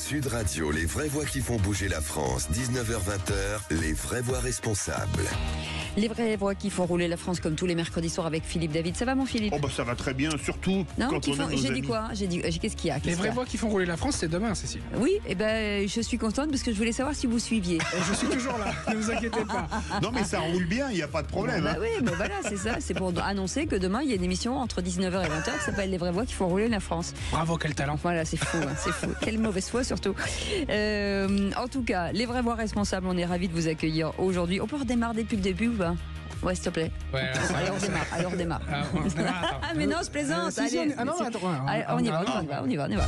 Sud Radio, les vraies voix qui font bouger la France. 19h-20h, les vraies voix responsables. Les vraies voix qui font rouler la France comme tous les mercredis soirs avec Philippe David. Ça va mon Philippe? Oh bah ça va très bien, surtout non, quand on a nos j'ai amis. dit quoi? Qu'est-ce qu'il y a? Les vraies voix qui font rouler la France, c'est demain, Cécile. Oui, et je suis contente parce que je voulais savoir si vous suiviez. Je suis toujours là, ne vous inquiétez pas. Non mais ça roule bien, il n'y a pas de problème. Oui, voilà, c'est ça. C'est pour annoncer que demain il y a une émission entre 19h et 20h qui s'appelle Les vraies voix qui font rouler la France. Bravo, quel talent. Voilà, c'est fou, c'est fou. Quelle mauvaise foi surtout. En tout cas, les vraies voix responsables, on est ravis de vous accueillir aujourd'hui. On peut redémarrer depuis le début ou pas? Ouais, s'il te plaît. Ouais, Allez, on redémarre. Ah, mais non, je plaisante. On y va.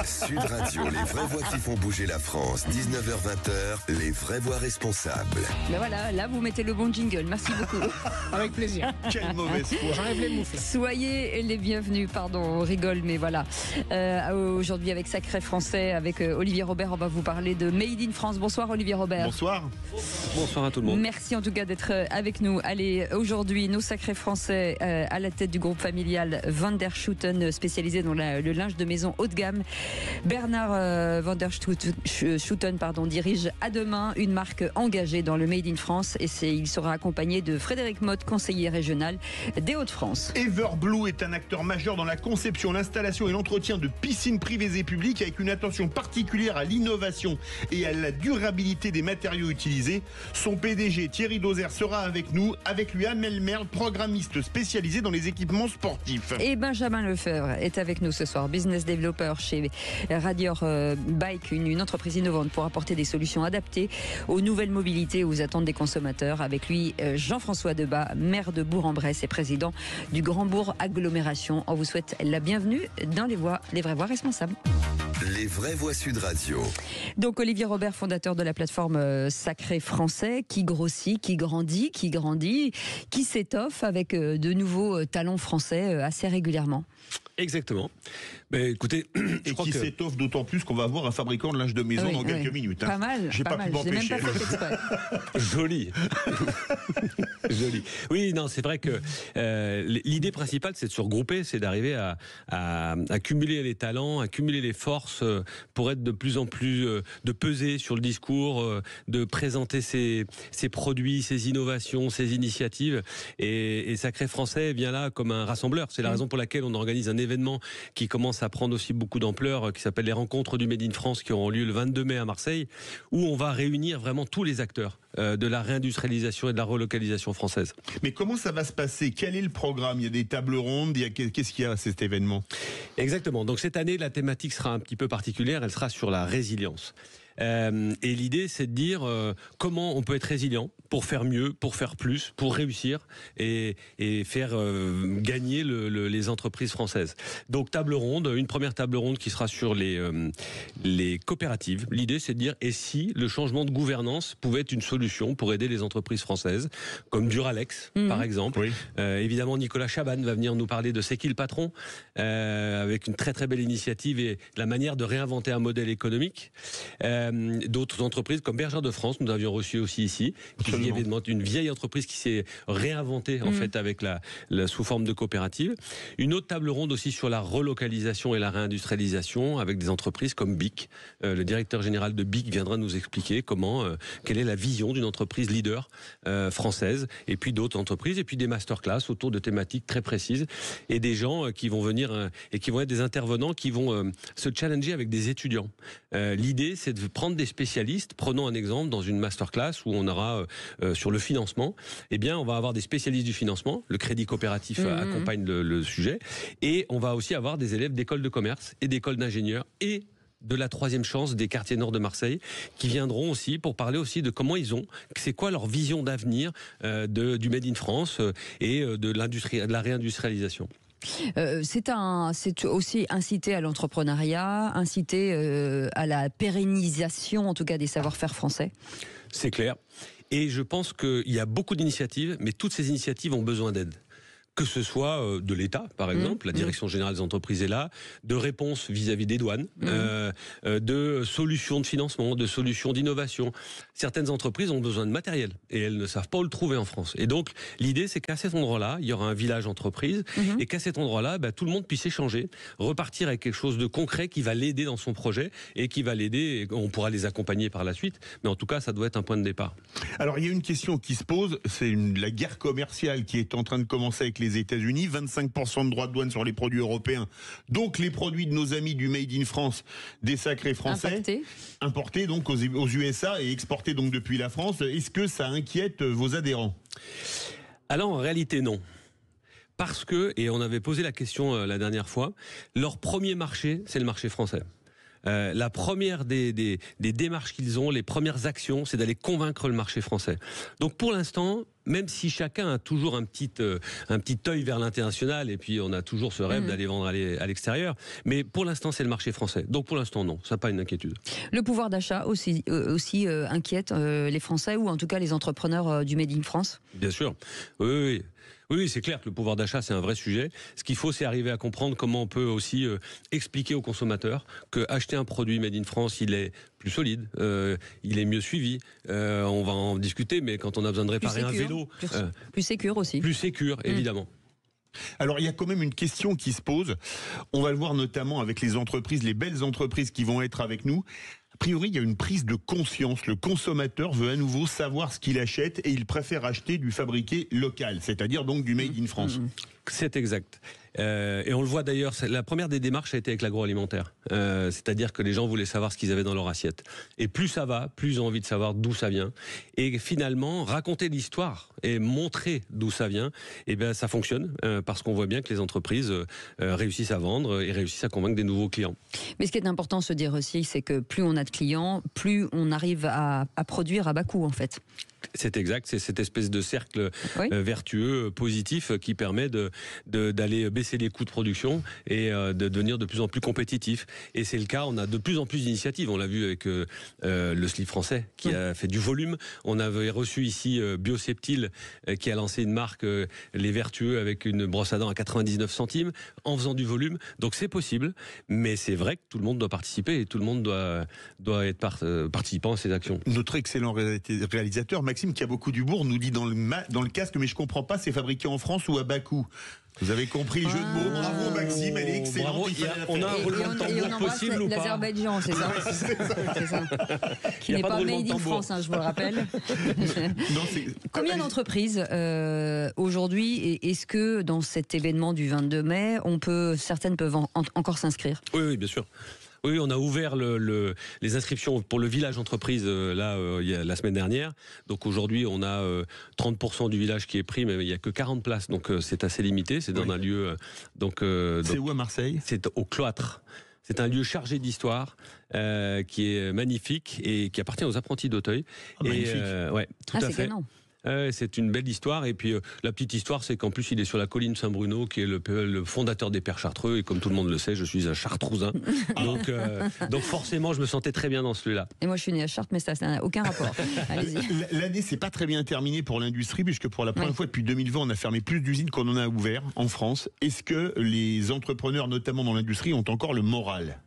Sud Radio, les vraies voix qui font bouger la France. 19h-20h, les vraies voix responsables. Ben voilà, là vous mettez le bon jingle. Merci beaucoup. Avec plaisir. Quelle mauvaise foi. J'enlève les moufles. Soyez les bienvenus. Pardon, on rigole, mais voilà. Aujourd'hui avec Sacré Français, avec Olivier Robert, on va vous parler de Made in France. Bonsoir Olivier Robert. Bonsoir. Bonsoir à tout le monde. Merci en tout cas d'être avec nous. Allez, aujourd'hui, nos Sacrés Français à la tête du groupe familial Van der Schooten, spécialisé dans le linge de maison haut de gamme. Bernard Van der Schooten dirige à demain une marque engagée dans le Made in France et il sera accompagné de Frédéric Motte, conseiller régional des Hauts-de-France. Everblue est un acteur majeur dans la conception, l'installation et l'entretien de piscines privées et publiques avec une attention particulière à l'innovation et à la durabilité des matériaux utilisés. Son PDG Thierry Dozer sera avec nous. Avec lui, Amel Merle, programmiste spécialisé dans les équipements sportifs. Et Benjamin Lefebvre est avec nous ce soir, business developer chez Radior Bike, une entreprise innovante pour apporter des solutions adaptées aux nouvelles mobilités et aux attentes des consommateurs. Avec lui, Jean-François Debat, maire de Bourg-en-Bresse et président du Grand Bourg Agglomération. On vous souhaite la bienvenue dans les vraies voix responsables. Les vraies voix Sud Radio. Donc Olivier Robert, fondateur de la plateforme Sacré Français, qui grossit, qui grandit, qui s'étoffe avec de nouveaux talents français assez régulièrement. Exactement. Mais écoutez, et qui s'étoffe d'autant plus qu'on va avoir un fabricant de linge de maison dans quelques minutes. Pas mal. J'ai pas pu m'empêcher. Joli. Joli. Oui, non, c'est vrai que l'idée principale, c'est de se regrouper, c'est d'arriver à cumuler les talents, à cumuler les forces pour être de plus en plus, de peser sur le discours, de présenter ses produits, ses innovations, ses initiatives. Et Sacré Français vient là comme un rassembleur. C'est la raison pour laquelle on organise un événement qui commence à prendre aussi beaucoup d'ampleur, qui s'appelle les Rencontres du Made in France, qui auront lieu le 22 mai à Marseille, où on va réunir vraiment tous les acteurs de la réindustrialisation et de la relocalisation française. Mais comment ça va se passer? Quel est le programme? Il y a des tables rondes, qu'est-ce qu'il y a à cet événement? Exactement. Donc cette année, la thématique sera un petit peu particulière, elle sera sur la résilience. Et l'idée, c'est de dire comment on peut être résilient pour faire mieux, pour faire plus, pour réussir et faire gagner les entreprises françaises. Donc table ronde, une première table ronde qui sera sur les coopératives. L'idée, c'est de dire et si le changement de gouvernance pouvait être une solution pour aider les entreprises françaises, comme Duralex par exemple. Oui. Évidemment, Nicolas Chaban va venir nous parler de C'est qui le patron, avec une très très belle initiative et la manière de réinventer un modèle économique. D'autres entreprises comme Bergère de France, nous avions reçu aussi ici, qui est une vieille entreprise qui s'est réinventée en fait avec la sous forme de coopérative. Une autre table ronde aussi sur la relocalisation et la réindustrialisation avec des entreprises comme BIC. Le directeur général de BIC viendra nous expliquer quelle est la vision d'une entreprise leader française, et puis d'autres entreprises, et puis des masterclass autour de thématiques très précises, et des gens qui vont venir et qui vont être des intervenants qui vont se challenger avec des étudiants. L'idée, c'est de prendre des spécialistes. Prenons un exemple dans une masterclass où on aura sur le financement. Eh bien, on va avoir des spécialistes du financement. Le crédit coopératif accompagne le sujet. Et on va aussi avoir des élèves d'écoles de commerce et d'écoles d'ingénieurs et de la troisième chance des quartiers nord de Marseille qui viendront aussi pour parler aussi de comment c'est quoi leur vision d'avenir du Made in France et de la réindustrialisation. C'est aussi inciter à l'entrepreneuriat, inciter à la pérennisation, en tout cas, des savoir-faire français. C'est clair. Et je pense qu'il y a beaucoup d'initiatives, mais toutes ces initiatives ont besoin d'aide. que ce soit de l'État, par exemple, la Direction générale des entreprises est là, de réponses vis-à-vis des douanes, de solutions de financement, de solutions d'innovation. Certaines entreprises ont besoin de matériel et elles ne savent pas où le trouver en France. Et donc, l'idée, c'est qu'à cet endroit-là, il y aura un village entreprise et qu'à cet endroit-là, tout le monde puisse échanger, repartir avec quelque chose de concret qui va l'aider dans son projet et qui va l'aider. On pourra les accompagner par la suite, mais en tout cas, ça doit être un point de départ. Alors, il y a une question qui se pose, c'est la guerre commerciale qui est en train de commencer avec les États-Unis, 25% de droits de douane sur les produits européens, donc les produits de nos amis du Made in France, des sacrés français, importés donc aux USA et exportés donc depuis la France. Est-ce que ça inquiète vos adhérents? Alors en réalité non. Parce que, et on avait posé la question la dernière fois, leur premier marché, c'est le marché français. La première des démarches qu'ils ont, les premières actions, c'est d'aller convaincre le marché français. Donc pour l'instant, même si chacun a toujours un petit œil vers l'international, et puis on a toujours ce rêve d'aller vendre à l'extérieur, mais pour l'instant c'est le marché français. Donc pour l'instant non, ça n'a pas une inquiétude. Le pouvoir d'achat aussi inquiète les Français, ou en tout cas les entrepreneurs du Made in France? Bien sûr, oui. Oui, c'est clair que le pouvoir d'achat, c'est un vrai sujet. Ce qu'il faut, c'est arriver à comprendre comment on peut aussi expliquer aux consommateurs qu'acheter un produit Made in France, il est plus solide, il est mieux suivi. On va en discuter, mais quand on a besoin de réparer un vélo... Plus sécure aussi. Plus sécure, évidemment. Alors il y a quand même une question qui se pose. On va le voir notamment avec les entreprises, les belles entreprises qui vont être avec nous. A priori, il y a une prise de conscience. Le consommateur veut à nouveau savoir ce qu'il achète et il préfère acheter du fabriqué local, c'est-à-dire donc du Made in France. C'est exact. Et on le voit d'ailleurs, la première des démarches a été avec l'agroalimentaire. C'est-à-dire que les gens voulaient savoir ce qu'ils avaient dans leur assiette. Et plus ça va, plus ils ont envie de savoir d'où ça vient. Et finalement, raconter l'histoire et montrer d'où ça vient, eh bien, ça fonctionne parce qu'on voit bien que les entreprises réussissent à vendre et réussissent à convaincre des nouveaux clients. Mais ce qui est important de se dire aussi, c'est que plus on a de clients, plus on arrive à produire à bas coût, en fait. C'est exact, c'est cette espèce de cercle vertueux, positif, qui permet d'aller baisser les coûts de production et de devenir de plus en plus compétitif. Et c'est le cas, on a de plus en plus d'initiatives. On l'a vu avec le slip français qui a fait du volume. On avait reçu ici Bioseptile qui a lancé une marque, les vertueux, avec une brosse à dents à 99 centimes en faisant du volume. Donc c'est possible, mais c'est vrai que tout le monde doit participer et tout le monde doit être participant à ces actions. Notre excellent réalisateur Maxime, qui a beaucoup d'humour, nous dit dans le casque, mais je comprends pas, c'est fabriqué en France ou à bas coût? Vous avez compris le jeu de mots. Bravo Maxime, elle est excellente. Bravo, on a un roulement de tambour possible ou pas? L'Azerbaïdjan, c'est ça. C'est ça. Qui n'est pas Made in France, je vous le rappelle. Combien d'entreprises aujourd'hui, et est-ce que dans cet événement du 22 mai, certaines peuvent encore s'inscrire? Oui, bien sûr. Oui, on a ouvert les inscriptions pour le village entreprise la semaine dernière. Donc aujourd'hui, on a 30% du village qui est pris, mais il n'y a que 40 places, donc c'est assez limité. C'est dans un lieu. C'est où à Marseille? C'est au Cloître. C'est un lieu chargé d'histoire qui est magnifique et qui appartient aux apprentis d'Auteuil. Magnifique. Ouais, tout à fait. Canon. C'est une belle histoire, et puis la petite histoire, c'est qu'en plus il est sur la colline Saint-Bruno, qui est le fondateur des Pères Chartreux, et comme tout le monde le sait, je suis un Chartrousin, donc forcément je me sentais très bien dans ce lieu-là. Et moi je suis né à Chartres, mais ça n'a aucun rapport. Allez-y. L'année c'est pas très bien terminée pour l'industrie, puisque pour la première fois depuis 2020 on a fermé plus d'usines qu'on en a ouvert en France. Est-ce que les entrepreneurs, notamment dans l'industrie, ont encore le moral?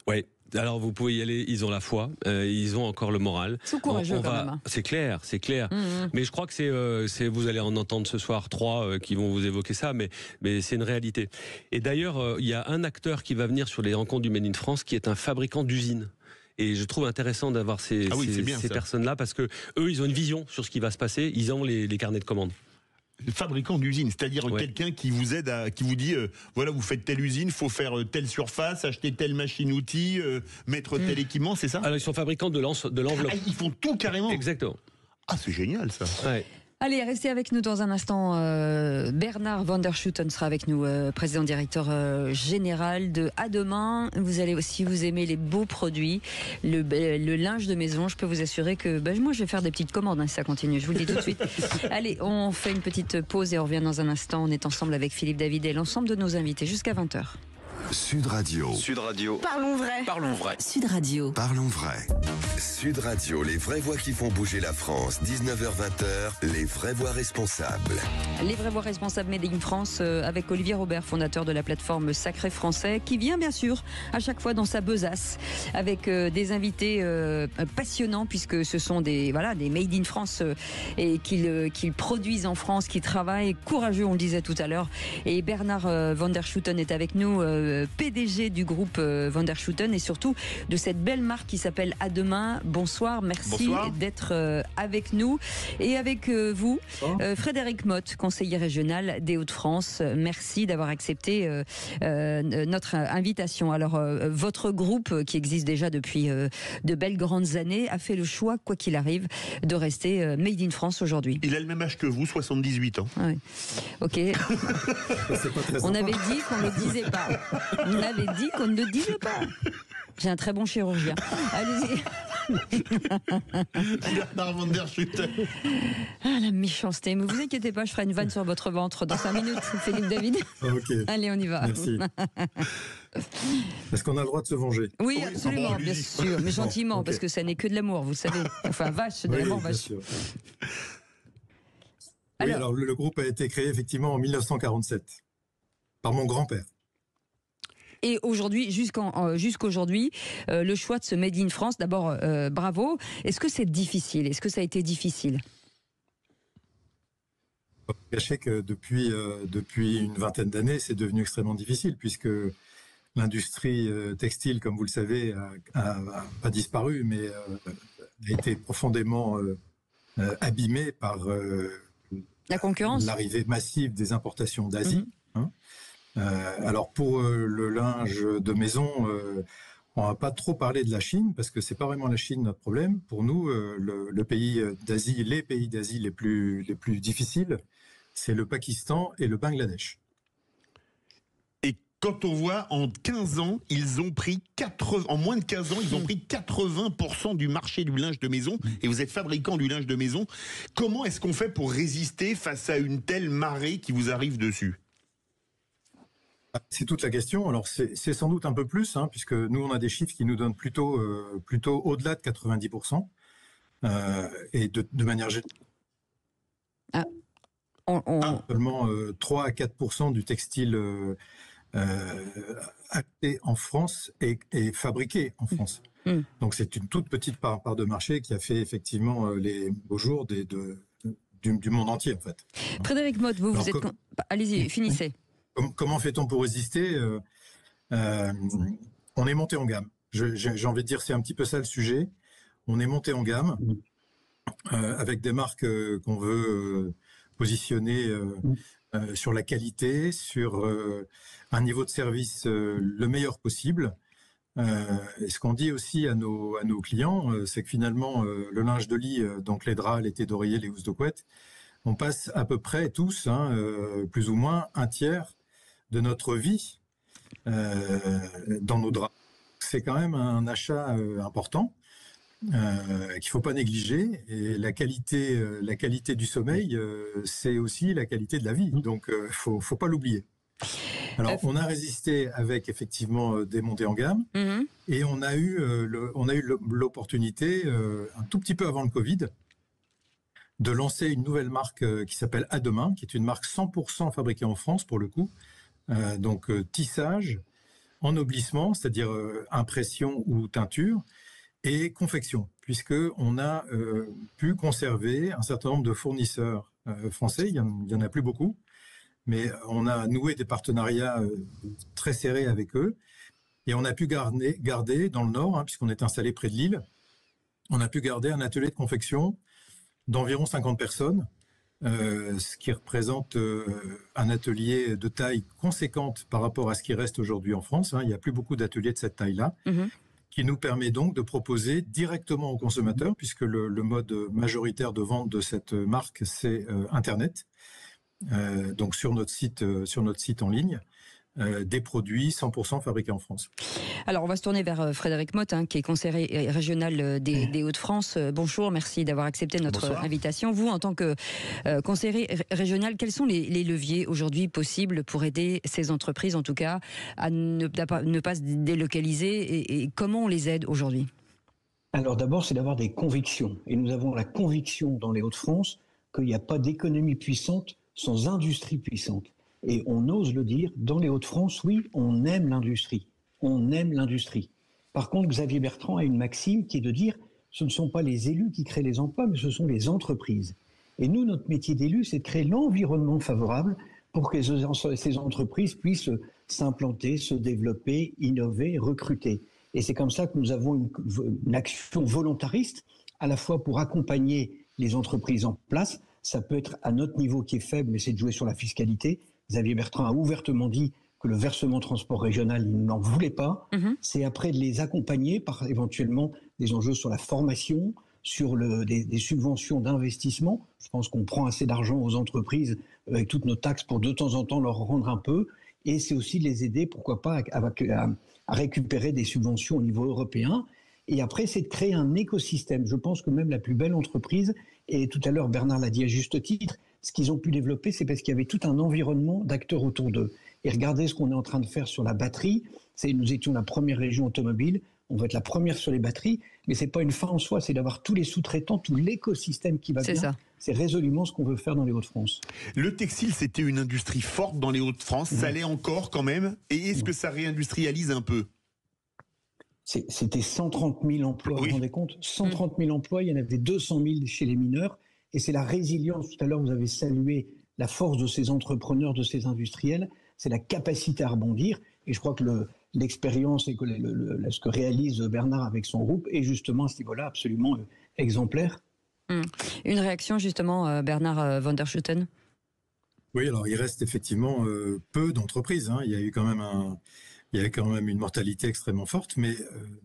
Oui. Alors vous pouvez y aller, ils ont la foi, ils ont encore le moral. C'est courageux quand même. C'est clair. Mais je crois que vous allez en entendre ce soir 3 qui vont vous évoquer ça, mais c'est une réalité. Et d'ailleurs, il y a un acteur qui va venir sur les rencontres du Made in France qui est un fabricant d'usines. Et je trouve intéressant d'avoir ces personnes-là, parce que eux, ils ont une vision sur ce qui va se passer, ils ont les carnets de commandes. Fabricant d'usine, c'est-à-dire quelqu'un qui vous aide, qui vous dit voilà, vous faites telle usine, faut faire telle surface, acheter telle machine-outil, mettre tel équipement, c'est ça? Alors ils sont fabricants de l'enveloppe. Ils font tout carrément. Exactement. Ah, c'est génial ça. Ouais. Allez, restez avec nous dans un instant. Bernard van der Schutten sera avec nous, président directeur général de À Demain. Vous allez aussi, vous aimez les beaux produits, le linge de maison. Je peux vous assurer que moi, je vais faire des petites commandes si ça continue. Je vous le dis tout de suite. Allez, on fait une petite pause et on revient dans un instant. On est ensemble avec Philippe David et l'ensemble de nos invités jusqu'à 20h. Sud Radio. Sud Radio. Parlons vrai. Parlons vrai. Sud Radio. Parlons vrai. Sud Radio, les vraies voix qui font bouger la France. 19h-20h, les vraies voix responsables. Les vraies voix responsables Made in France avec Olivier Robert, fondateur de la plateforme Sacré Français, qui vient bien sûr à chaque fois dans sa besace avec des invités passionnants, puisque ce sont des Made in France et qu'ils produisent en France, qui travaillent, courageux, on le disait tout à l'heure. Et Bernard van der Schooten est avec nous, PDG du groupe van der Schooten et surtout de cette belle marque qui s'appelle À Demain. Bonsoir, merci d'être avec nous et avec vous. Frédéric Motte, conseiller régional des Hauts-de-France, merci d'avoir accepté notre invitation. Alors, votre groupe, qui existe déjà depuis de belles grandes années, a fait le choix, quoi qu'il arrive, de rester Made in France aujourd'hui. Il a le même âge que vous, 78 ans. Oui. Ok. On avait dit qu'on ne le disait pas. On avait dit qu'on ne le disait pas. J'ai un très bon chirurgien. Allez-y. Bernard van der Schooten. Ah, la méchanceté. Mais vous inquiétez pas, je ferai une vanne sur votre ventre dans 5 minutes, Philippe David. Ok. Allez, on y va. Merci. Est-ce qu'on a le droit de se venger? Oui, absolument, Ah bon, bien sûr. Mais gentiment, ok. parce que ça n'est que de l'amour, vous savez. Enfin, vache, de Oui, l'amour, bien vache. sûr. Oui, alors le groupe a été créé effectivement en 1947 par mon grand-père. Et aujourd'hui, jusqu'aujourd'hui, le choix de ce Made in France, d'abord, bravo. Est-ce que c'est difficile? Est-ce que ça a été difficile? Je ne cacher que depuis une vingtaine d'années, c'est devenu extrêmement difficile, puisque l'industrie textile, comme vous le savez, a pas disparu, mais a été profondément abîmée par La concurrence? l'arrivée massive des importations d'Asie. Alors pour le linge de maison, on va pas trop parler de la Chine, parce que c'est pas vraiment la Chine notre problème. Pour nous, le pays d'Asie, les pays d'Asie les plus difficiles, c'est le Pakistan et le Bangladesh. Et quand on voit en 15 ans, en moins de 15 ans, ils ont pris 80% du marché du linge de maison, et vous êtes fabricant du linge de maison. Comment est-ce qu'on fait pour résister face à une telle marée qui vous arrive dessus? C'est toute la question. Alors c'est sans doute un peu plus, puisque nous on a des chiffres qui nous donnent plutôt au-delà de 90%, et de manière générale. Seulement 3 à 4% du textile acheté en France est fabriqué en France. Donc c'est une toute petite part de marché qui a fait effectivement les beaux jours du monde entier, en fait. Frédéric Motte, vous êtes... Allez-y, finissez. Comment fait-on pour résister? On est monté en gamme. J'ai envie de dire, c'est un petit peu ça le sujet. On est monté en gamme avec des marques qu'on veut positionner sur la qualité, sur un niveau de service le meilleur possible. Et ce qu'on dit aussi à nos clients, c'est que finalement, le linge de lit, donc les draps, les thés d'oreiller, les housses de couette, on passe à peu près tous, plus ou moins, un tiers de notre vie dans nos draps. C'est quand même un achat important qu'il ne faut pas négliger. Et la qualité du sommeil, c'est aussi la qualité de la vie. Donc, il ne faut pas l'oublier. Alors, on a résisté avec effectivement des montées en gamme, et on a eu l'opportunité, un tout petit peu avant le Covid, de lancer une nouvelle marque qui s'appelle À Demain, qui est une marque 100% fabriquée en France pour le coup. Donc tissage, ennoblissement, c'est-à-dire impression ou teinture, et confection, puisqu'on a pu conserver un certain nombre de fournisseurs français. Il y en a plus beaucoup, mais on a noué des partenariats très serrés avec eux, et on a pu garder dans le Nord, puisqu'on est installé près de Lille, on a pu garder un atelier de confection d'environ 50 personnes, ce qui représente un atelier de taille conséquente par rapport à ce qui reste aujourd'hui en France. Il n'y a plus beaucoup d'ateliers de cette taille-là, qui nous permet donc de proposer directement aux consommateurs, puisque le mode majoritaire de vente de cette marque, c'est Internet. Donc sur notre site en ligne, des produits 100% fabriqués en France. Alors on va se tourner vers Frédéric Motte, qui est conseiller régional des Hauts-de-France. Bonjour, merci d'avoir accepté notre invitation. Vous, en tant que conseiller régional, quels sont les leviers aujourd'hui possibles pour aider ces entreprises, en tout cas, à ne pas se délocaliser, et comment on les aide aujourd'hui? Alors d'abord, c'est d'avoir des convictions. Et nous avons la conviction dans les Hauts-de-France qu'il n'y a pas d'économie puissante sans industrie puissante. Et on ose le dire, dans les Hauts-de-France, oui, on aime l'industrie. On aime l'industrie. Par contre, Xavier Bertrand a une maxime qui est de dire ce ne sont pas les élus qui créent les emplois, mais ce sont les entreprises. Et nous, notre métier d'élu, c'est de créer l'environnement favorable pour que ces entreprises puissent s'implanter, se développer, innover, recruter. Et c'est comme ça que nous avons une action volontariste, à la fois pour accompagner les entreprises en place. Ça peut être à notre niveau qui est faible, mais c'est de jouer sur la fiscalité. Xavier Bertrand a ouvertement dit que le versement transport régional, il n'en voulait pas. C'est après de les accompagner par éventuellement des enjeux sur la formation, sur des subventions d'investissement. Je pense qu'on prend assez d'argent aux entreprises avec toutes nos taxes pour de temps en temps leur rendre un peu. Et c'est aussi de les aider, pourquoi pas, à récupérer des subventions au niveau européen. Et après, c'est de créer un écosystème. Je pense que même la plus belle entreprise, et tout à l'heure Bernard l'a dit à juste titre, ce qu'ils ont pu développer, c'est parce qu'il y avait tout un environnement d'acteurs autour d'eux. Et regardez ce qu'on est en train de faire sur la batterie. Nous étions la première région automobile, on va être la première sur les batteries, mais ce n'est pas une fin en soi, c'est d'avoir tous les sous-traitants, tout l'écosystème qui va bien. Ça. C'est résolument ce qu'on veut faire dans les Hauts-de-France. Le textile, c'était une industrie forte dans les Hauts-de-France, ça l'est encore quand même, et est-ce que ça réindustrialise un peu ? C'était 130 000 emplois, vous vous rendez compte ? 130 000 emplois, il y en avait 200 000 chez les mineurs, et c'est la résilience. Tout à l'heure, vous avez salué la force de ces entrepreneurs, de ces industriels, c'est la capacité à rebondir, et je crois que l'expérience et ce que réalise Bernard avec son groupe est justement à ce niveau-là absolument exemplaire. Une réaction justement, Bernard van der Schutten ? Oui, alors il reste effectivement peu d'entreprises. Il y a eu quand même une mortalité extrêmement forte, mais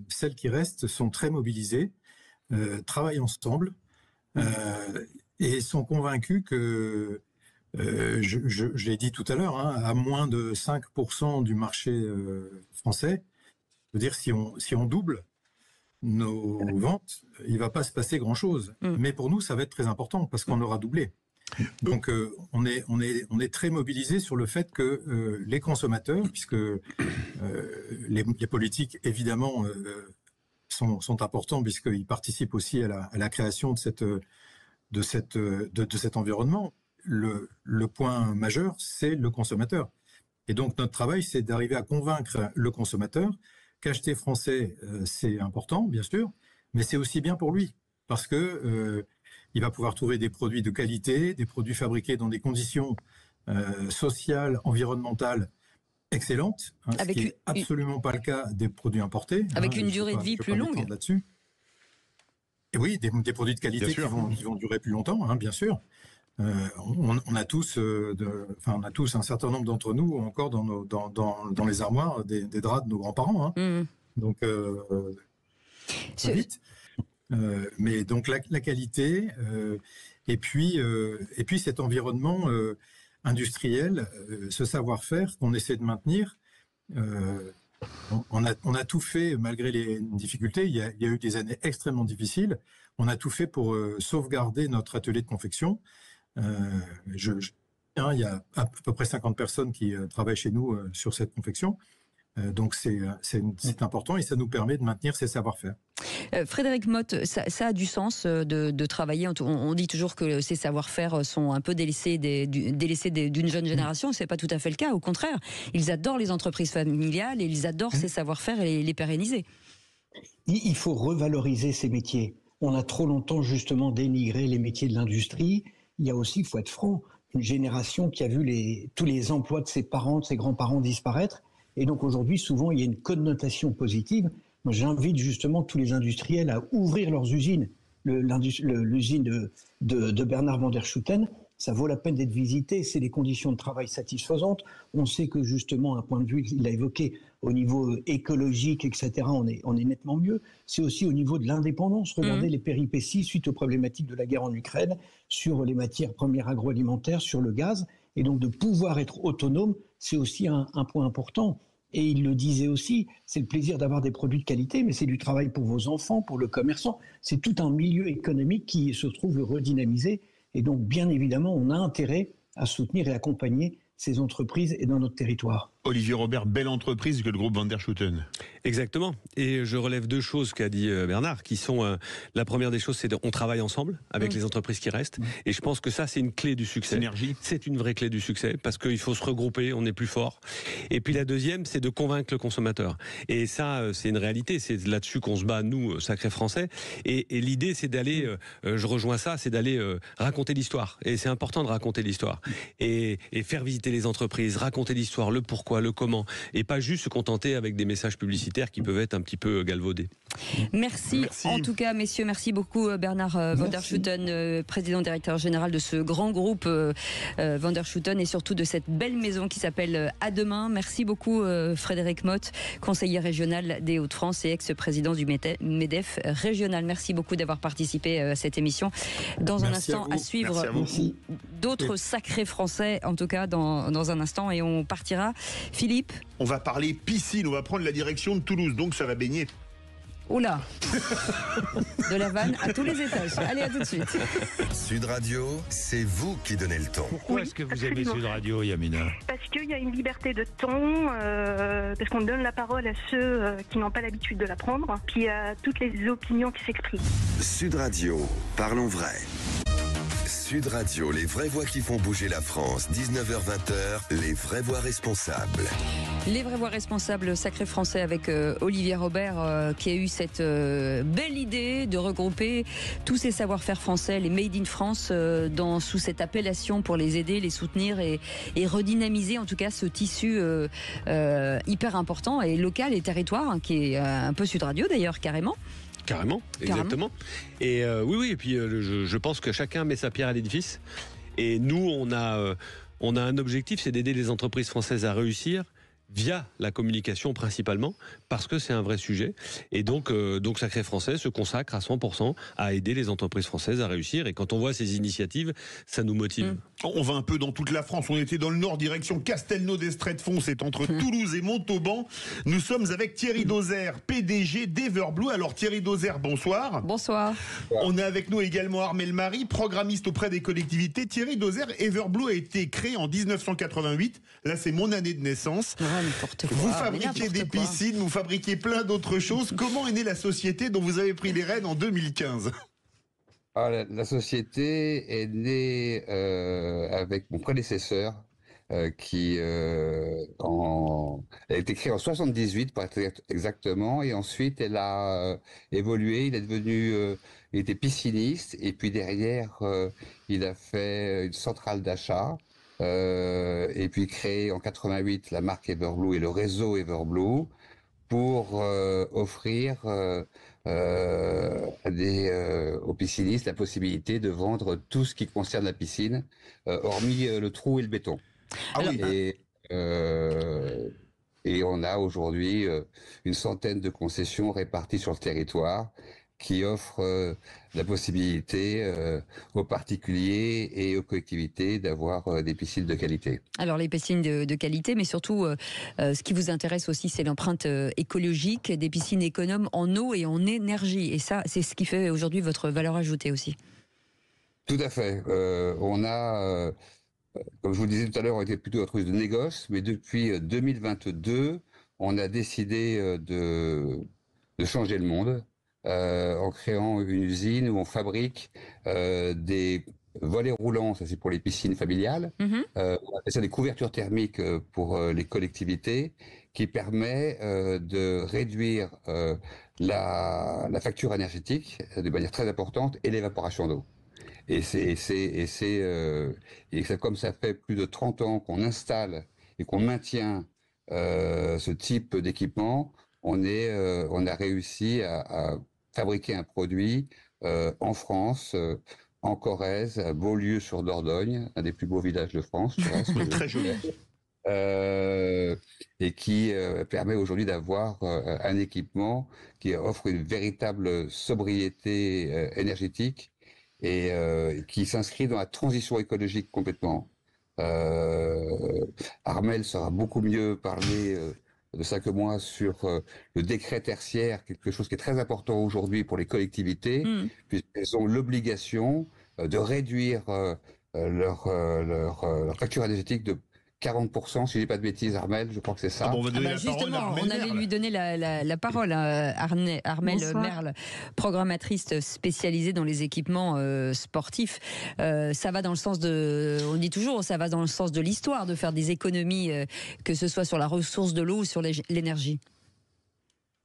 celles qui restent sont très mobilisées, travaillent ensemble et sont convaincus que, je l'ai dit tout à l'heure, à moins de 5% du marché français, je veux dire, si on double nos ventes, il ne va pas se passer grand-chose. Mais pour nous, ça va être très important parce qu'on aura doublé. Donc, on est très mobilisés sur le fait que les consommateurs, puisque les politiques, évidemment, sont importants puisqu'ils participent aussi à la création de cet environnement. Le point majeur, c'est le consommateur. Et donc, notre travail, c'est d'arriver à convaincre le consommateur qu'acheter français, c'est important, bien sûr, mais c'est aussi bien pour lui, parce que il va pouvoir trouver des produits de qualité, des produits fabriqués dans des conditions sociales, environnementales excellentes, ce qui n'est absolument pas le cas des produits importés. Avec une durée de vie plus longue. Là-dessus. Et oui, des produits de qualité qui vont durer plus longtemps, bien sûr. On a tous un certain nombre d'entre nous encore dans les armoires des draps de nos grands-parents. Donc, vite. Mais donc la qualité et puis cet environnement industriel, ce savoir-faire qu'on essaie de maintenir. On a tout fait malgré les difficultés. Il y a eu des années extrêmement difficiles. On a tout fait pour sauvegarder notre atelier de confection. Il y a à peu près 50 personnes qui travaillent chez nous sur cette confection. Donc c'est important et ça nous permet de maintenir ces savoir-faire. Frédéric Motte, ça a du sens de travailler. On dit toujours que ces savoir-faire sont un peu délaissés d'une jeune génération. C'est pas tout à fait le cas. Au contraire, ils adorent les entreprises familiales et ils adorent ces savoir-faire et les pérenniser. Il faut revaloriser ces métiers. On a trop longtemps justement dénigré les métiers de l'industrie. Il y a aussi, il faut être franc, une génération qui a vu tous les emplois de ses parents, de ses grands-parents disparaître. Et donc aujourd'hui, souvent, il y a une connotation positive. Moi, j'invite justement tous les industriels à ouvrir leurs usines. L'usine de Bernard van der Schutten, ça vaut la peine d'être visité. C'est des conditions de travail satisfaisantes. On sait que justement, un point de vue, il l'a évoqué, au niveau écologique, etc., on est nettement mieux. C'est aussi au niveau de l'indépendance. Regardez les péripéties suite aux problématiques de la guerre en Ukraine, sur les matières premières agroalimentaires, sur le gaz. Et donc de pouvoir être autonome, c'est aussi un point important. Et il le disait aussi, c'est le plaisir d'avoir des produits de qualité, mais c'est du travail pour vos enfants, pour le commerçant. C'est tout un milieu économique qui se trouve redynamisé. Et donc, bien évidemment, on a intérêt à soutenir et accompagner ces entreprises et dans notre territoire. Olivier Robert, belle entreprise que le groupe Van der Schouten. Exactement. Et je relève deux choses qu'a dit Bernard, qui sont la première des choses, c'est qu'on travaille ensemble avec les entreprises qui restent. Et je pense que ça, c'est une clé du succès. Synergie. C'est une vraie clé du succès parce qu'il faut se regrouper, on est plus fort. Et puis la deuxième, c'est de convaincre le consommateur. Et ça, c'est une réalité. C'est là-dessus qu'on se bat, nous, sacrés Français. Et l'idée, c'est d'aller, je rejoins ça, c'est d'aller raconter l'histoire. Et c'est important de raconter l'histoire. Et faire visiter les entreprises, raconter l'histoire, le pourquoi, le comment, et pas juste se contenter avec des messages publicitaires qui peuvent être un petit peu galvaudés. Merci. En tout cas, messieurs, merci beaucoup Bernard Van der Schouten, président directeur général de ce grand groupe Van der Schouten et surtout de cette belle maison qui s'appelle À Demain. Merci beaucoup Frédéric Motte, conseiller régional des Hauts-de-France et ex-président du MEDEF régional. Merci beaucoup d'avoir participé à cette émission. Dans un instant, à suivre d'autres sacrés Français, en tout cas dans un instant, et on partira. Philippe, on va parler piscine, on va prendre la direction de Toulouse, donc ça va baigner. Oula. De la vanne à tous les étages. Allez, à tout de suite. Sud Radio, c'est vous qui donnez le ton. Pourquoi est-ce que vous aimez Sud Radio, Yamina? Parce qu'il y a une liberté de ton, parce qu'on donne la parole à ceux qui n'ont pas l'habitude de la prendre, puis à toutes les opinions qui s'expriment. Sud Radio, parlons vrai. Sud Radio, les vraies voix qui font bouger la France, 19h-20h, les vraies voix responsables. Les vraies voix responsables sacrés français avec Olivier Robert qui a eu cette belle idée de regrouper tous ces savoir-faire français, les Made in France, sous cette appellation pour les aider, les soutenir et redynamiser en tout cas ce tissu hyper important et local et territoire, hein, qui est un peu Sud Radio d'ailleurs carrément. Carrément, exactement. Et oui, et puis je pense que chacun met sa pierre à l'édifice. Et nous, on a un objectif, c'est d'aider les entreprises françaises à réussir via la communication principalement, parce que c'est un vrai sujet. Et donc Sacré Français se consacre à 100% à aider les entreprises françaises à réussir. Et quand on voit ces initiatives, ça nous motive. On va un peu dans toute la France. On était dans le nord, direction Castelnau d'Estréfonds, c'est entre Toulouse et Montauban. Nous sommes avec Thierry Dozer, PDG d'Everblue. Alors Thierry Dozer, bonsoir. Bonsoir. On est avec nous également Armel Marie, programmiste auprès des collectivités. Thierry Dozer, Everblue a été créé en 1988. Là, c'est mon année de naissance. Vous fabriquez des piscines, vous fabriquez plein d'autres choses. Comment est née la société dont vous avez pris les rênes en 2015 ? La société est née avec mon prédécesseur qui a été créé en 78 pour être exactement, et ensuite elle a évolué. Il est devenu, il était pisciniste, et puis derrière il a fait une centrale d'achat. Et puis créé en 88 la marque Everblue et le réseau Everblue pour offrir aux piscinistes la possibilité de vendre tout ce qui concerne la piscine, hormis le trou et le béton. Et on a aujourd'hui une centaine de concessions réparties sur le territoire qui offrent la possibilité aux particuliers et aux collectivités d'avoir des piscines de qualité. Alors les piscines de qualité, mais surtout ce qui vous intéresse aussi, c'est l'empreinte écologique, des piscines économes en eau et en énergie. Et ça, c'est ce qui fait aujourd'hui votre valeur ajoutée aussi. Tout à fait. On a, comme je vous le disais tout à l'heure, on était plutôt entreprise de négoce, mais depuis 2022, on a décidé de changer le monde. En créant une usine où on fabrique des volets roulants, ça c'est pour les piscines familiales, on appelle ça des couvertures thermiques pour les collectivités, qui permet de réduire la facture énergétique de manière très importante et l'évaporation d'eau. Et comme ça fait plus de 30 ans qu'on installe et qu'on maintient ce type d'équipement, on a réussi à fabriquer un produit en France, en Corrèze, à Beaulieu sur Dordogne, un des plus beaux villages de France. Très joli. Et qui permet aujourd'hui d'avoir un équipement qui offre une véritable sobriété énergétique et qui s'inscrit dans la transition écologique complètement. Armel saura beaucoup mieux parler de ça que moi sur le décret tertiaire, quelque chose qui est très important aujourd'hui pour les collectivités, puisqu'elles ont l'obligation de réduire leur facture énergétique de 40%, si je dis pas de bêtises, Armel, je crois que c'est ça. Ah bon, on va donner la parole à Justement, Armel on allait Merle. lui donner la parole à Armel Bonsoir. Merle, programmatrice spécialisée dans les équipements sportifs. Ça va dans le sens on dit toujours, ça va dans le sens de l'histoire, de faire des économies, que ce soit sur la ressource de l'eau ou sur l'énergie.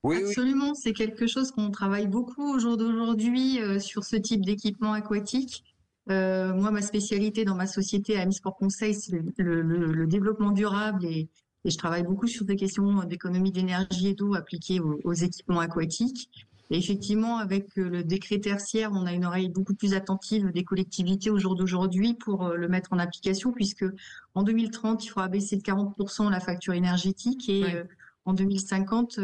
Oui, oui. Absolument, c'est quelque chose qu'on travaille beaucoup au jour d'aujourd'hui sur ce type d'équipement aquatique. Moi, ma spécialité dans ma société AMI Sport Conseil, c'est le développement durable et je travaille beaucoup sur des questions d'économie d'énergie et d'eau appliquées aux équipements aquatiques. Et effectivement, avec le décret tertiaire, on a une oreille beaucoup plus attentive des collectivités au jour d'aujourd'hui pour le mettre en application, puisque en 2030, il faudra baisser de 40% la facture énergétique et en 2050,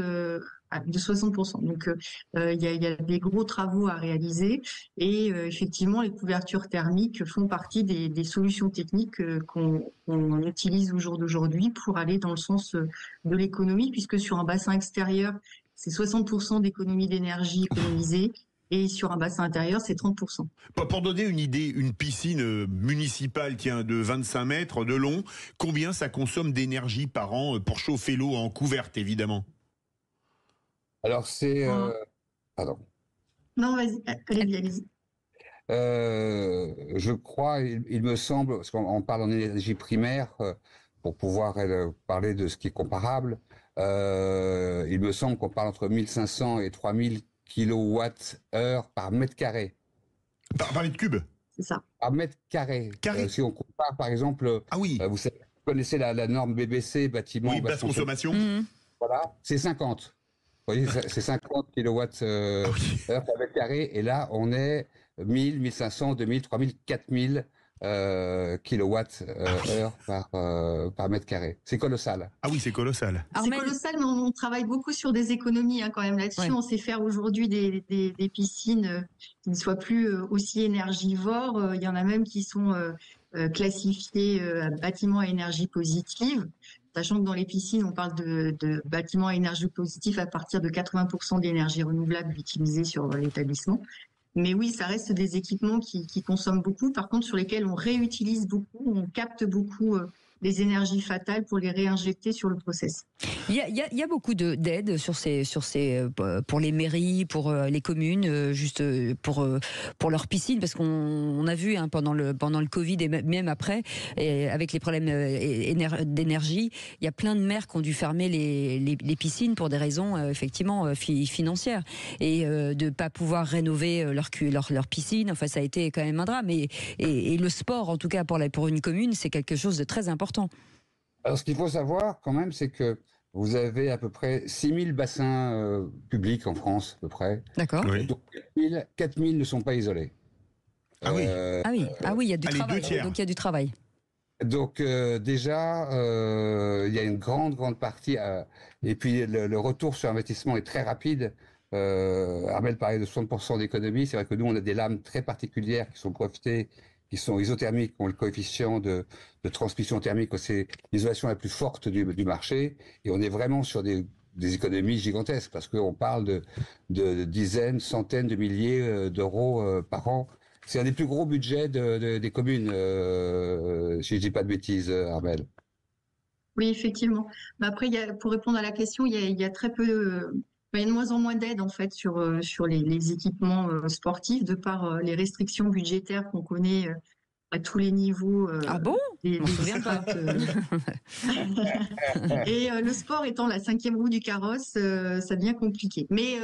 de 60%. Donc, il y a des gros travaux à réaliser et effectivement, les couvertures thermiques font partie des solutions techniques qu'on utilise au jour d'aujourd'hui pour aller dans le sens de l'économie, puisque sur un bassin extérieur, c'est 60% d'économie d'énergie économisée et sur un bassin intérieur, c'est 30%. Pour donner une idée, une piscine municipale de 25 mètres de long, combien ça consomme d'énergie par an pour chauffer l'eau en couverte, évidemment? Alors c'est... Pardon. Non, vas-y, allez-y. Je crois, il me semble, parce qu'on parle en énergie primaire, pour pouvoir parler de ce qui est comparable, il me semble qu'on parle entre 1500 et 3000 kWh par mètre carré. Par mètre cube? C'est ça. Par mètre carré. Si on compare, par exemple, vous connaissez la norme BBC, bâtiment basse consommation. Voilà, c'est 50. Vous voyez, c'est 50 kWh par mètre carré, et là, on est 1000, 1500, 2000, 3000, 4000 kWh par mètre carré. C'est colossal. Ah oui, c'est colossal. C'est colossal, mais on travaille beaucoup sur des économies quand même là-dessus. Ouais. On sait faire aujourd'hui des piscines qui ne soient plus aussi énergivores. Il y en a même qui sont classifiées bâtiments à énergie positive. Sachant que dans les piscines, on parle de bâtiments à énergie positive à partir de 80% d'énergie renouvelable utilisée sur l'établissement. Mais oui, ça reste des équipements qui consomment beaucoup, par contre sur lesquels on réutilise beaucoup, on capte beaucoup les énergies fatales pour les réinjecter sur le process. Il y a beaucoup d'aides pour les mairies, pour les communes, juste pour leurs piscines, parce qu'on a vu pendant le Covid et même après, et avec les problèmes d'énergie, il y a plein de maires qui ont dû fermer les piscines pour des raisons effectivement financières et de pas pouvoir rénover leur piscine. Enfin, ça a été quand même un drame. Et le sport, en tout cas pour une commune, c'est quelque chose de très important. Alors, ce qu'il faut savoir quand même, c'est que vous avez à peu près 6000 bassins publics en France, à peu près. D'accord. Oui. Donc 4000 ne sont pas isolés. Ah oui, il y a du travail. Donc il y a du travail. Donc déjà, il y a une grande partie. Et puis le retour sur investissement est très rapide. Armel parlait de 60% d'économie. C'est vrai que nous, on a des lames très particulières qui sont brevetées, qui sont isothermiques, qui ont le coefficient de transmission thermique, c'est l'isolation la plus forte du marché, et on est vraiment sur des économies gigantesques, parce qu'on parle de dizaines, centaines de milliers d'euros par an. C'est un des plus gros budgets des communes, si je dis pas de bêtises, Armel. Oui, effectivement. Mais après, pour répondre à la question, il y a très peu... Il y a de moins en moins d'aide en fait sur les équipements sportifs de par les restrictions budgétaires qu'on connaît à tous les niveaux. Ah bon? Je m'en souviens pas. Et le sport étant la 5e roue du carrosse, ça devient compliqué. Mais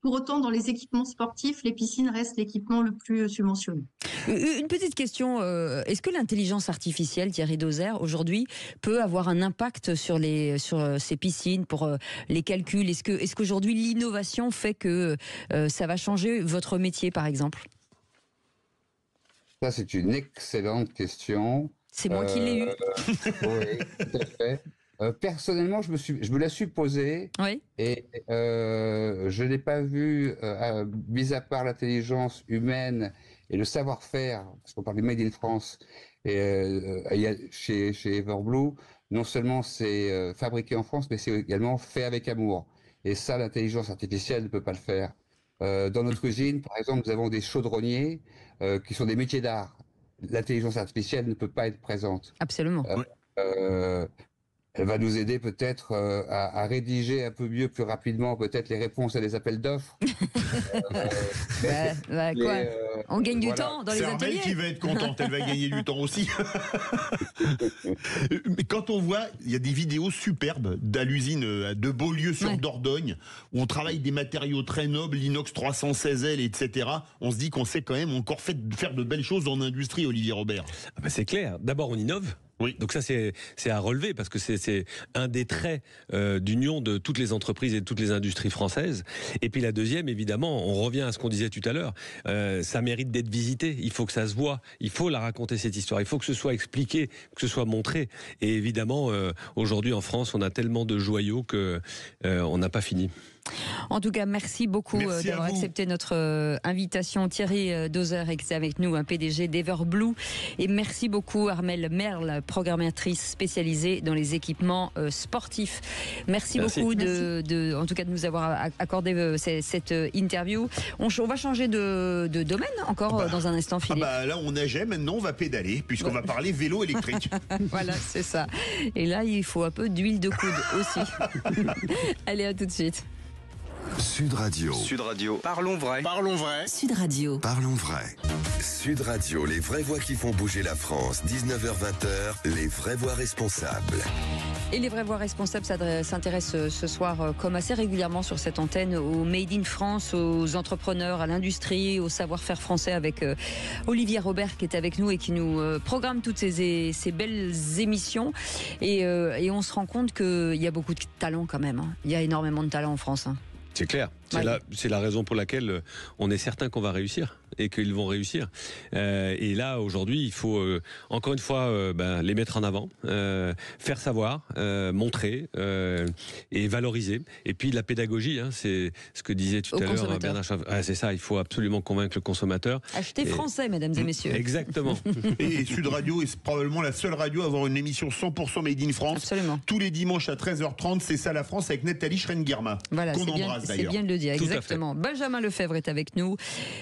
pour autant, dans les équipements sportifs, les piscines restent l'équipement le plus subventionné. Une petite question, est-ce que l'intelligence artificielle, Thierry Dozer, aujourd'hui, peut avoir un impact sur ces piscines, pour les calculs? Est-ce qu'aujourd'hui, l'innovation fait que ça va changer votre métier, par exemple? Ça, c'est une excellente question. C'est moi qui l'ai eu. Oui, tout à fait. Personnellement, je me la suis posée, oui. Et je n'ai pas vu, mis à part l'intelligence humaine et le savoir-faire, parce qu'on parle du Made in France, chez Everblue, non seulement c'est fabriqué en France, mais c'est également fait avec amour. Et ça, l'intelligence artificielle ne peut pas le faire. Dans notre usine, par exemple, nous avons des chaudronniers qui sont des métiers d'art. L'intelligence artificielle ne peut pas être présente. Absolument. Elle va nous aider peut-être à rédiger un peu mieux, plus rapidement, peut-être les réponses à des appels d'offres. On gagne du temps dans les ateliers. C'est Armelle qui va être contente, elle va gagner du temps aussi. Mais quand on voit, il y a des vidéos superbes de l'usine de Beaulieu sur Dordogne, où on travaille des matériaux très nobles, l'inox 316L, etc. On se dit qu'on sait quand même encore faire de belles choses dans l'industrie, Olivier Robert. Ah bah c'est clair. D'abord, on innove. Oui. Donc ça c'est à relever parce que c'est un des traits d'union de toutes les entreprises et de toutes les industries françaises. Et puis la deuxième, évidemment, on revient à ce qu'on disait tout à l'heure, ça mérite d'être visité, il faut que ça se voit, il faut la raconter cette histoire, il faut que ce soit expliqué, que ce soit montré. Et évidemment, aujourd'hui en France, on a tellement de joyaux que on n'a pas fini. En tout cas, merci beaucoup d'avoir accepté notre invitation. Thierry Dozer est avec nous, un PDG d'Everblue. Et merci beaucoup Armelle Merle, programmatrice spécialisée dans les équipements sportifs. Merci beaucoup en tout cas de nous avoir accordé cette interview. On va changer de domaine encore dans un instant, Philippe. Là, on nageait, maintenant on va pédaler, puisqu'on va parler vélo électrique. Voilà, c'est ça. Et là, il faut un peu d'huile de coude aussi. Allez, à tout de suite. Sud Radio. Sud Radio. Parlons vrai. Parlons vrai. Sud Radio. Parlons vrai. Sud Radio, les vraies voix qui font bouger la France. 19h-20h, les vraies voix responsables. Et les vraies voix responsables s'intéressent ce soir, comme assez régulièrement sur cette antenne, au Made in France, aux entrepreneurs, à l'industrie, au savoir-faire français, avec Olivier Robert qui est avec nous et qui nous programme toutes ces belles émissions. Et on se rend compte qu'il y a beaucoup de talent quand même. Il y a énormément de talent en France. C'est clair. C'est la raison pour laquelle on est certain qu'on va réussir et qu'ils vont réussir. Et là, aujourd'hui, il faut encore une fois les mettre en avant, faire savoir, montrer et valoriser. Et puis la pédagogie, c'est ce que disait tout à l'heure Bernard Schaff. C'est ça, il faut absolument convaincre le consommateur. Achetez français, mesdames et messieurs. Exactement. Et Sud Radio est probablement la seule radio à avoir une émission 100% Made in France. Absolument. Tous les dimanches à 13h30, c'est ça la France avec Nathalie Schrein-Guerma. Voilà, qu'on embrasse d'ailleurs. C'est bien de le dire. Exactement. Benjamin Lefebvre est avec nous.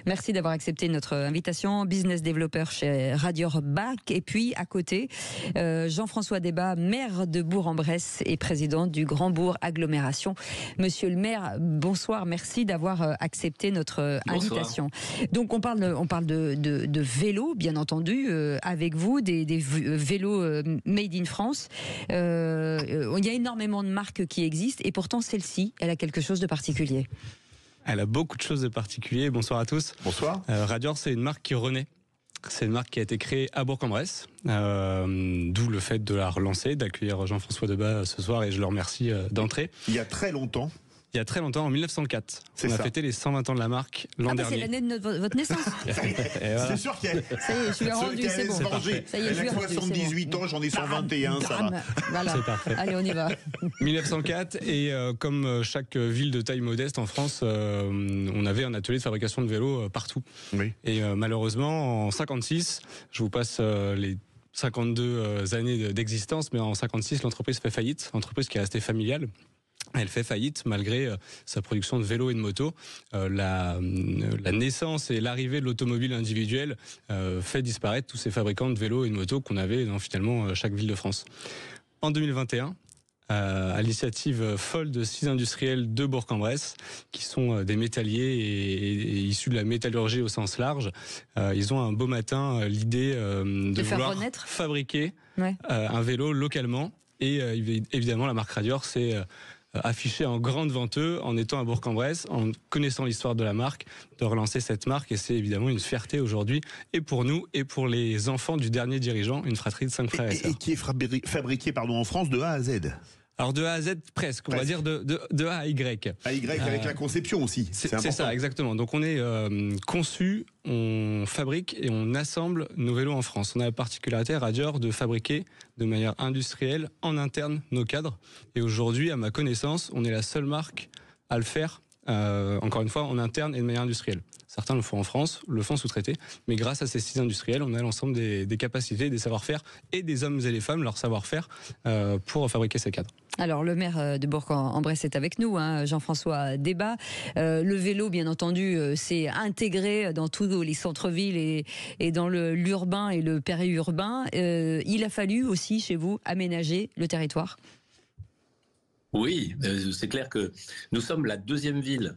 Merci d'avoir accepté notre invitation. Business développeur chez Radior Bac. Et puis, à côté, Jean-François Debat, maire de Bourg-en-Bresse et président du Grand Bourg Agglomération. Monsieur le maire, bonsoir. Merci d'avoir accepté notre invitation. Donc, on parle de vélo, bien entendu, avec vous, des vélos made in France. Il y a énormément de marques qui existent et pourtant, celle-ci, elle a quelque chose de particulier. Elle a beaucoup de choses de particulier. Bonsoir à tous. Bonsoir. Radior, c'est une marque qui renaît. C'est une marque qui a été créée à Bourg-en-Bresse, d'où le fait de la relancer, d'accueillir Jean-François Debat ce soir, et je le remercie d'entrée. Il y a très longtemps. Il y a très longtemps, en 1904. On a fêté les 120 ans de la marque l'an dernier. C'est l'année de votre naissance. Voilà. C'est sûr qu'elle ça y est, je lui ai rendu, c'est bon. Ça y est, elle a 78 ans, j'en ai 121, ça va. Voilà. C'est parfait. Allez, on y va. 1904, et comme chaque ville de taille modeste en France, on avait un atelier de fabrication de vélos partout. Oui. Et malheureusement, en 56, je vous passe les 52 années d'existence, mais en 56, l'entreprise fait faillite, entreprise qui est restée familiale. Elle fait faillite malgré sa production de vélos et de motos. La naissance et l'arrivée de l'automobile individuelle fait disparaître tous ces fabricants de vélos et de motos qu'on avait dans finalement chaque ville de France. En 2021, à l'initiative folle de 6 industriels de Bourg-en-Bresse, qui sont des métalliers et issus de la métallurgie au sens large, ils ont un beau matin l'idée de vouloir fabriquer un vélo localement. Et évidemment, la marque Radior s'est affiché en grande venteux en étant à Bourg-en-Bresse, en connaissant l'histoire de la marque, de relancer cette marque. Et c'est évidemment une fierté aujourd'hui, et pour nous, et pour les enfants du dernier dirigeant, une fratrie de 5 frères et sœurs. Et qui est fabriqué en France de A à Z. Alors de A à Z presque, on va dire de A à Y. À Y avec la conception aussi, c'est ça, exactement. Donc on est conçu, on fabrique et on assemble nos vélos en France. On a la particularité, Radior, de fabriquer de manière industrielle, en interne, nos cadres. Et aujourd'hui, à ma connaissance, on est la seule marque à le faire encore une fois, en interne et de manière industrielle. Certains le font en France, le font sous-traité, mais grâce à ces sites industriels, on a l'ensemble des capacités, des savoir-faire et des hommes et les femmes, leur savoir-faire pour fabriquer ces cadres. Alors, le maire de Bourg-en-Bresse est avec nous, Jean-François Debat. Le vélo, bien entendu, c'est intégré dans tous les centres-villes et dans l'urbain et le périurbain. Il a fallu aussi, chez vous, aménager le territoire. Oui, c'est clair que nous sommes la deuxième ville,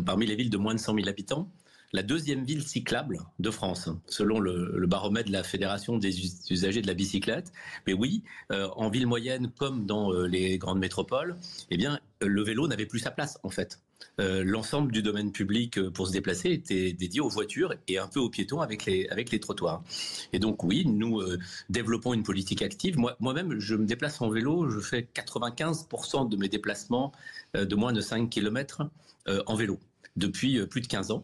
parmi les villes de moins de 100 000 habitants, la deuxième ville cyclable de France, selon le baromètre de la Fédération des usagers de la bicyclette. Mais oui, en ville moyenne comme dans les grandes métropoles, eh bien, le vélo n'avait plus sa place, en fait. L'ensemble du domaine public pour se déplacer était dédié aux voitures et un peu aux piétons avec les trottoirs. Et donc oui, nous développons une politique active. Moi-même, je me déplace en vélo, je fais 95% de mes déplacements de moins de 5 km en vélo depuis plus de 15 ans.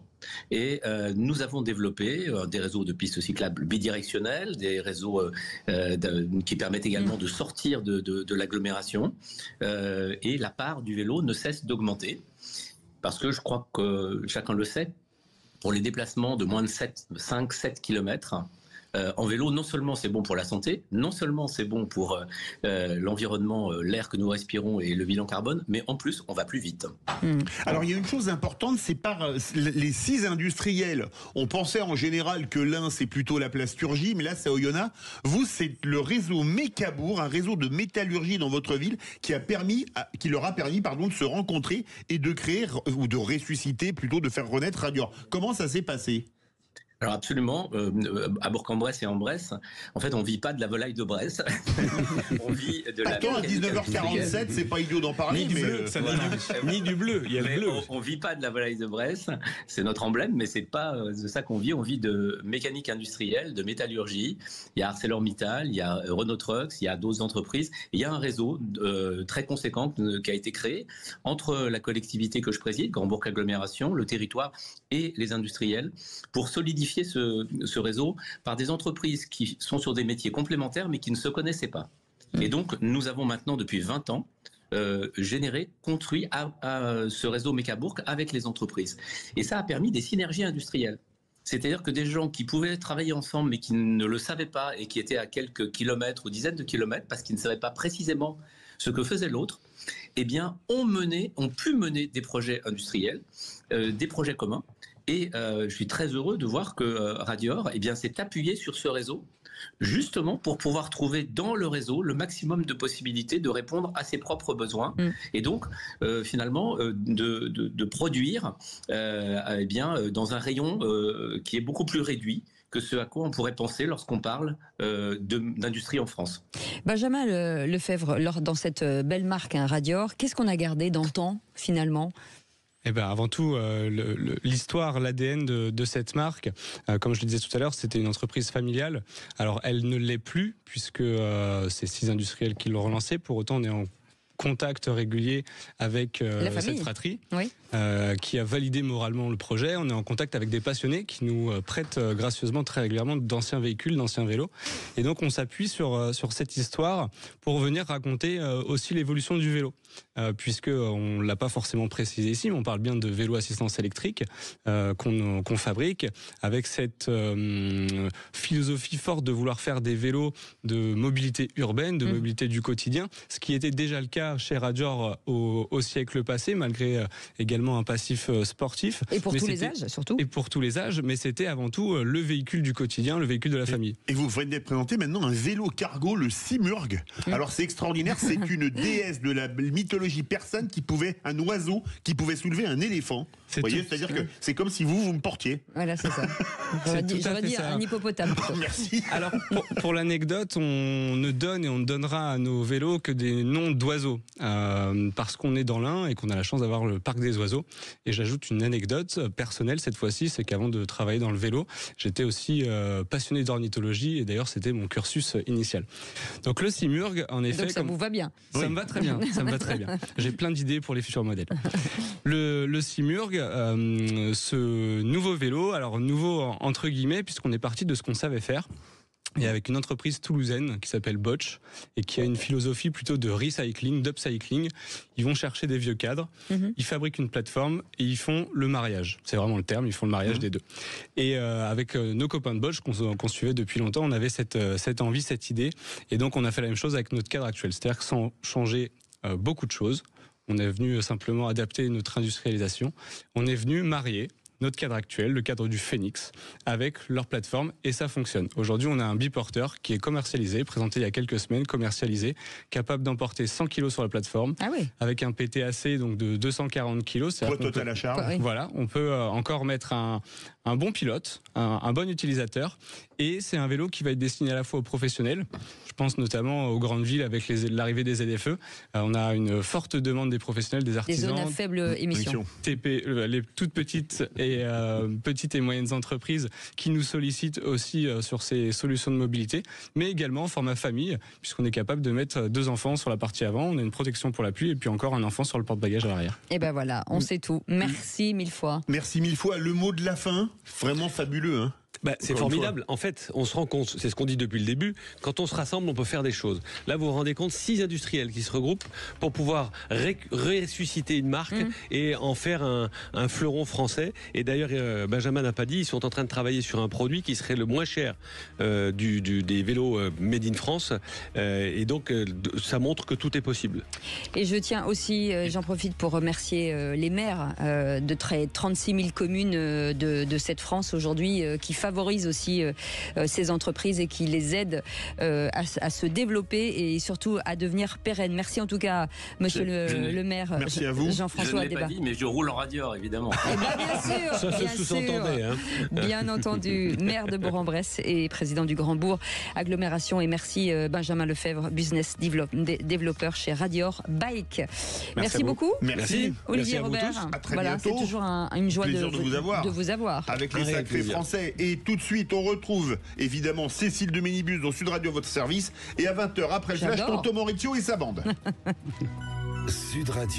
Et nous avons développé des réseaux de pistes cyclables bidirectionnels, des réseaux qui permettent également de sortir de l'agglomération. Et la part du vélo ne cesse d'augmenter. Parce que je crois que chacun le sait, pour les déplacements de moins de 5-7 km, en vélo, non seulement c'est bon pour la santé, non seulement c'est bon pour l'environnement, l'air que nous respirons et le bilan carbone, mais en plus, on va plus vite. Alors, il y a une chose importante, c'est par les 6 industriels. On pensait en général que l'un, c'est plutôt la plasturgie, mais là, c'est Oyonnax. Vous, c'est le réseau Mécabourg, un réseau de métallurgie dans votre ville qui leur a permis de se rencontrer et de créer, ou de ressusciter, plutôt de faire renaître Radior. Comment ça s'est passé ? Alors absolument, à Bourg-en-Bresse et en Bresse, en fait, on vit pas de la volaille de Bresse. On vit de la. Attends, à 19h47, c'est pas idiot d'en parler, ni du bleu, il y a le bleu. On vit pas de la volaille de Bresse, c'est notre emblème, mais c'est pas de ça qu'on vit. On vit de mécanique industrielle, de métallurgie. Il y a ArcelorMittal, il y a Renault Trucks, il y a d'autres entreprises. Il y a un réseau très conséquent qui a été créé entre la collectivité que je préside, Grand Bourg Agglomération, le territoire et les industriels pour solidifier ce réseau par des entreprises qui sont sur des métiers complémentaires mais qui ne se connaissaient pas. Et donc, nous avons maintenant, depuis 20 ans, construit ce réseau Mécabourg avec les entreprises. Et ça a permis des synergies industrielles. C'est-à-dire que des gens qui pouvaient travailler ensemble mais qui ne le savaient pas et qui étaient à quelques kilomètres ou dizaines de kilomètres parce qu'ils ne savaient pas précisément ce que faisait l'autre, eh bien, ont pu mener des projets industriels, des projets communs. Et je suis très heureux de voir que Radior s'est appuyé sur ce réseau, justement pour pouvoir trouver dans le réseau le maximum de possibilités de répondre à ses propres besoins. Et donc, finalement, de produire dans un rayon qui est beaucoup plus réduit que ce à quoi on pourrait penser lorsqu'on parle d'industrie en France. Benjamin Lefebvre, dans cette belle marque Radior, qu'est-ce qu'on a gardé dans le temps, finalement ? Eh ben, avant tout, l'histoire, l'ADN de cette marque, comme je le disais tout à l'heure, c'était une entreprise familiale. Alors, elle ne l'est plus, puisque c'est 6 industriels qui l'ont relancée. Pour autant, on est en contact régulier avec cette fratrie, oui, qui a validé moralement le projet. On est en contact avec des passionnés qui nous prêtent gracieusement très régulièrement d'anciens véhicules, d'anciens vélos. Et donc on s'appuie sur cette histoire pour venir raconter aussi l'évolution du vélo. Puisque on l'a pas forcément précisé ici, mais on parle bien de vélo assistance électrique qu'on fabrique avec cette philosophie forte de vouloir faire des vélos de mobilité urbaine, de mobilité du quotidien, ce qui était déjà le cas chez Radior au siècle passé, malgré également un passif sportif. Et pour tous les âges, surtout. Et pour tous les âges, mais c'était avant tout le véhicule du quotidien, le véhicule de la famille. Et vous venez d'être présenté maintenant un vélo cargo, le Simurg. Alors c'est extraordinaire, c'est une déesse de la mythologie persane un oiseau qui pouvait soulever un éléphant. Vous voyez, c'est-à-dire que c'est comme si vous me portiez. Voilà, c'est ça. J'aurais dit un hippopotame. Merci. Alors, pour l'anecdote, on ne donne et on ne donnera à nos vélos que des noms d'oiseaux. Parce qu'on est dans l'Ain et qu'on a la chance d'avoir le parc des oiseaux. Et j'ajoute une anecdote personnelle cette fois-ci, c'est qu'avant de travailler dans le vélo, j'étais aussi passionné d'ornithologie et d'ailleurs c'était mon cursus initial. Donc le Simurg, en effet... Donc ça vous va bien. Ça me va très bien, ça me va très bien. J'ai plein d'idées pour les futurs modèles. Le Simurg, ce nouveau vélo, alors nouveau entre guillemets, puisqu'on est parti de ce qu'on savait faire. et avec une entreprise toulousaine qui s'appelle Botch et qui a une philosophie plutôt de recycling, d'upcycling. Ils vont chercher des vieux cadres, ils fabriquent une plateforme et ils font le mariage. C'est vraiment le terme, ils font le mariage des deux. Et avec nos copains de Botch qu'on suivait depuis longtemps, on avait cette envie, cette idée. Et donc on a fait la même chose avec notre cadre actuel. C'est-à-dire que sans changer beaucoup de choses, on est venu simplement adapter notre industrialisation. On est venu marier notre cadre actuel, le cadre du Phoenix, avec leur plateforme, et ça fonctionne. Aujourd'hui, on a un biporteur qui est commercialisé, présenté il y a quelques semaines, commercialisé, capable d'emporter 100 kg sur la plateforme, avec un PTAC donc de 240 kg. Poids total à charge. Voilà, on peut encore mettre un bon pilote, un bon utilisateur, et c'est un vélo qui va être destiné à la fois aux professionnels. Je pense notamment aux grandes villes avec l'arrivée des ZFE. On a une forte demande des professionnels, des artisans. Des zones à faible émission. TP, les toutes petites et moyennes entreprises qui nous sollicitent aussi sur ces solutions de mobilité, mais également en format famille, puisqu'on est capable de mettre 2 enfants sur la partie avant, on a une protection pour la pluie et puis encore un enfant sur le porte-bagages à l'arrière. Et ben voilà, on sait tout. Merci 1000 fois. Merci 1000 fois. Le mot de la fin, vraiment fabuleux, hein. C'est formidable. En fait, on se rend compte, c'est ce qu'on dit depuis le début, quand on se rassemble, on peut faire des choses. Là, vous vous rendez compte, 6 industriels qui se regroupent pour pouvoir ressusciter une marque et en faire un fleuron français. Et d'ailleurs, Benjamin n'a pas dit, ils sont en train de travailler sur un produit qui serait le moins cher des vélos made in France. Et donc, ça montre que tout est possible. Et je tiens aussi, j'en profite pour remercier les maires de 36 000 communes de cette France aujourd'hui qui favorise aussi ces entreprises et qui les aide à se développer et surtout à devenir pérennes. Merci en tout cas, monsieur le maire Jean-François Adeba. Je ne l'ai pas dit, mais je roule en radieur, évidemment. Bien sûr, ça se sous-entendait. Hein. Bien entendu, maire de Bourg-en-Bresse et président du Grand Bourg Agglomération. Et merci Benjamin Lefebvre, business développeur chez Radior Bike. Merci beaucoup. Merci. Olivier Merci Robert. à très voilà, c'est bientôt. toujours une joie de vous avoir. Avec les sacrés français. Et tout de suite, on retrouve évidemment Cécile de Minibus dans Sud Radio, votre service. Et à 20h, après le flash, Tonton Maurizio et sa bande. Sud Radio.